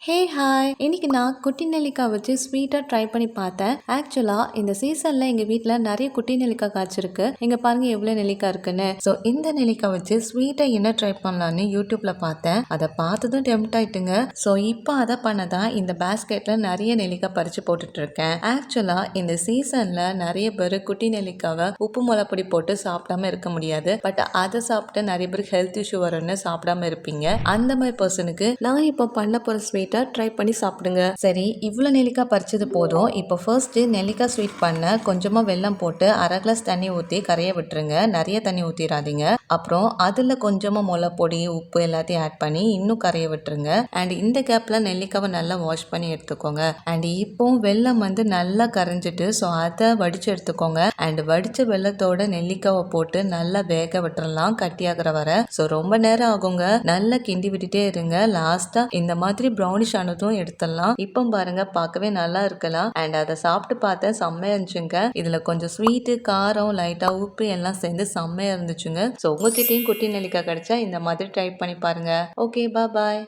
Hey hi! இன்னைக்கு நான் குட்டி நெல்லிக்காய் வச்சு ஸ்வீட்டா ட்ரை பண்ணி பார்த்தேன். ஆக்சுவலா இந்த சீசன்ல எங்க வீட்ல நெறைய குட்டி நெல்லிக்காய் காய்ச்சிருக்கு. இங்க பாருங்க எவ்வளோ நெல்லிக்காய் இருக்குன்னு. ஸோ இந்த நெல்லிக்காய் வச்சு ஸ்வீட்டா என்ன ட்ரை பண்ணலான்னு யூடியூப்ல பார்த்தேன். அதை பார்த்ததும் டெம்ப்ட் ஆயிட்டுங்க. ஸோ இப்போ அதை பண்ண தான் இந்த பேஸ்கெட்ல நிறைய நெல்லிக்காய் பறிச்சு போட்டுட்டு இருக்கேன். ஆக்சுவலா இந்த சீசன்ல நிறைய பேர் குட்டி நெல்லிக்காவை உப்பு மிளப்பொடி போட்டு சாப்பிடாம இருக்க முடியாது. பட் அதை சாப்பிட்டு நிறைய பேருக்கு ஹெல்த் இஷ்யூ வரும்னு சாப்பிடாம இருப்பீங்க. அந்த மாதிரி பர்சனுக்கு நான் இப்போ பண்ண போற ஸ்வீட் ட்ரை பண்ணி சாப்பிடுங்க. சரி, இவ்வளோ நெல்லிக்காய் பறிச்சது போதும். இப்போ ஃபர்ஸ்ட் நெல்லிக்காய் ஸ்வீட் பண்ண கொஞ்சமா வெல்லம் போட்டு அரை கிளாஸ் தண்ணி ஊற்றி கரைய விட்டுருங்க. நிறைய தண்ணி ஊற்றிடாதீங்க. அப்புறம் அதில் கொஞ்சமா முளைப்பொடி உப்பு எல்லாத்தையும் ஆட் பண்ணி இன்னும் கரைய விட்டுருங்க. அண்ட் இந்த கேப்ல நெல்லிக்காவை நல்லா வாஷ் பண்ணி எடுத்துக்கோங்க. அண்ட் இப்போ வெல்லம் நல்லா கரைஞ்சிட்டு ஸோ அதை வடிச்சு எடுத்துக்கோங்க. அண்ட் வடிச்ச வெல்லத்தோட நெல்லிக்காவை போட்டு நல்லா வேக விட்டுறலாம் கட்டியாகிற வர. ஸோ ரொம்ப நேரம் ஆகுங்க. நல்லா கிண்டி விட்டுட்டே இருங்க. லாஸ்டா இந்த மாதிரி ப்ரௌனிஷ் ஆனதும் எடுத்துடலாம். இப்போ பாருங்க பார்க்கவே நல்லா இருக்கலாம். அண்ட் அதை சாப்பிட்டு பார்த்தேன், செம்மையா இருந்துச்சுங்க. இதுல கொஞ்சம் ஸ்வீட்டு காரம் லைட்டா உப்பு எல்லாம் சேர்ந்து செம்மையா இருந்துச்சுங்க. ஸோ உங்ககிட்டயும் குட்டி நெல்லிக்காய் கிடைச்சா இந்த மாதிரி ட்ரை பண்ணி பாருங்க. ஓகே, பாய்.